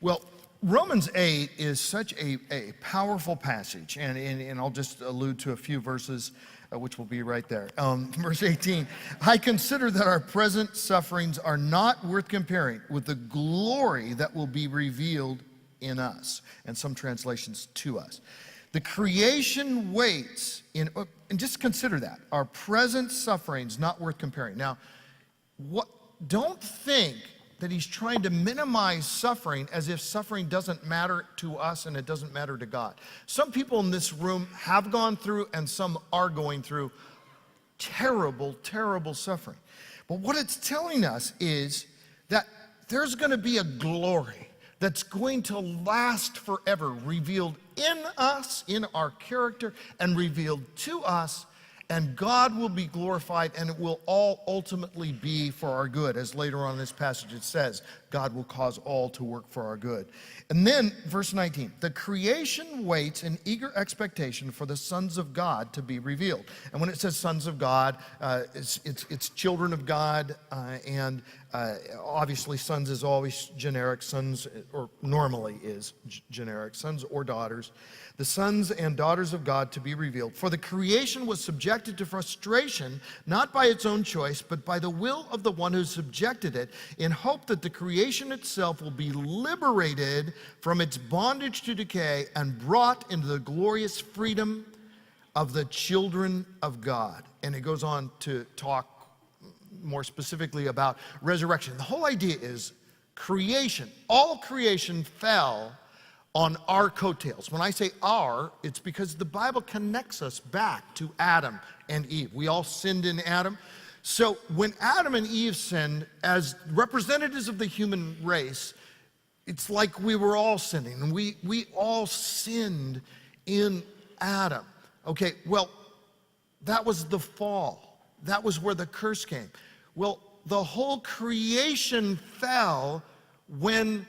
Well, Romans 8 is such a powerful passage, and I'll just allude to a few verses, which will be right there. Verse 18, I consider that our present sufferings are not worth comparing with the glory that will be revealed in us, and some translations to us. The creation waits, and just consider that, our present sufferings not worth comparing. Now, don't think that he's trying to minimize suffering as if suffering doesn't matter to us and it doesn't matter to God. Some people in this room have gone through and some are going through terrible, terrible suffering. But what it's telling us is that there's going to be a glory that's going to last forever, revealed in us, in our character, and revealed to us. And God will be glorified, and it will all ultimately be for our good. As later on in this passage it says, God will cause all to work for our good. And then, verse 19, the creation waits in eager expectation for the sons of God to be revealed. And when it says sons of God, it's children of God, and obviously sons is always generic, sons, or normally is generic, sons or daughters. The sons and daughters of God to be revealed. For the creation was subjected to frustration, not by its own choice, but by the will of the one who subjected it, in hope that the creation itself will be liberated from its bondage to decay and brought into the glorious freedom of the children of God. And it goes on to talk more specifically about resurrection. The whole idea is creation, all creation fell on our coattails. When I say our, it's because the Bible connects us back to Adam and Eve. We all sinned in Adam. So when Adam and Eve sinned, as representatives of the human race, it's like we were all sinning, and we all sinned in Adam. Okay, well, that was the fall. That was where the curse came. Well, the whole creation fell when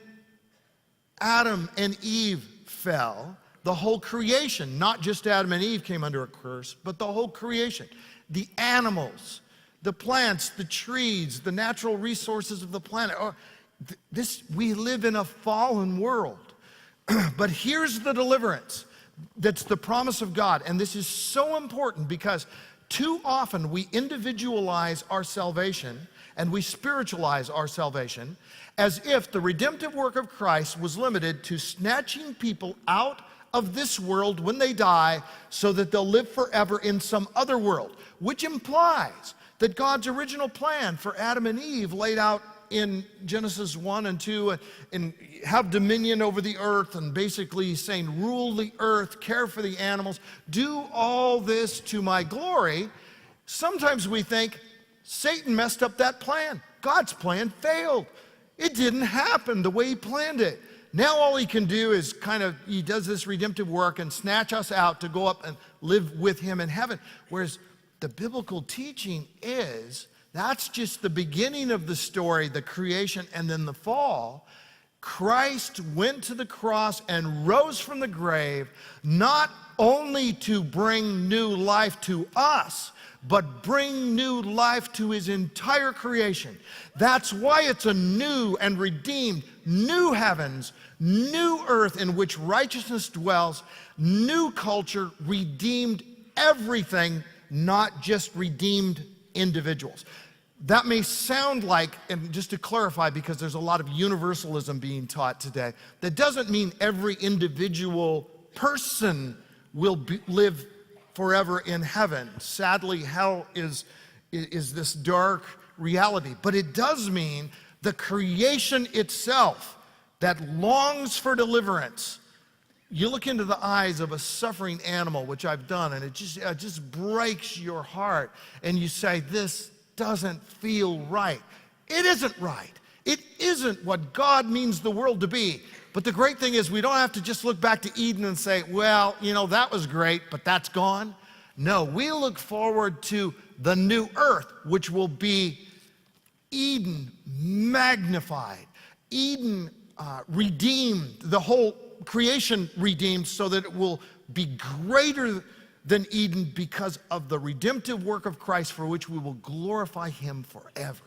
Adam and Eve fell. The whole creation, not just Adam and Eve came under a curse, but the whole creation. The animals, the plants, the trees, the natural resources of the planet. We live in a fallen world. But here's the deliverance. That's the promise of God. And this is so important because too often we individualize our salvation and we spiritualize our salvation as if the redemptive work of Christ was limited to snatching people out of this world when they die so that they'll live forever in some other world, which implies that God's original plan for Adam and Eve laid out in Genesis 1 and 2 and have dominion over the earth, and basically saying rule the earth, care for the animals, do all this to my glory. Sometimes we think Satan messed up that plan. God's plan failed. It didn't happen the way he planned it. Now all he can do is he does this redemptive work and snatch us out to go up and live with him in heaven. Whereas the biblical teaching is that's just the beginning of the story, the creation and then the fall. Christ went to the cross and rose from the grave, not only to bring new life to us, but bring new life to his entire creation. That's why it's a new and redeemed, new heavens, new earth in which righteousness dwells, new culture, redeemed everything, not just redeemed individuals. That may sound like, and just to clarify, because there's a lot of universalism being taught today, that doesn't mean every individual person will live forever in heaven. Sadly, hell is this dark reality. But it does mean the creation itself that longs for deliverance. You look into the eyes of a suffering animal, which I've done, and it just breaks your heart. And you say, this doesn't feel right. It isn't right. It isn't what God means the world to be. But the great thing is we don't have to just look back to Eden and say, well, that was great, but that's gone. No, we look forward to the new earth, which will be Eden magnified, Eden redeemed, the whole creation redeemed so that it will be greater than Eden because of the redemptive work of Christ, for which we will glorify him forever.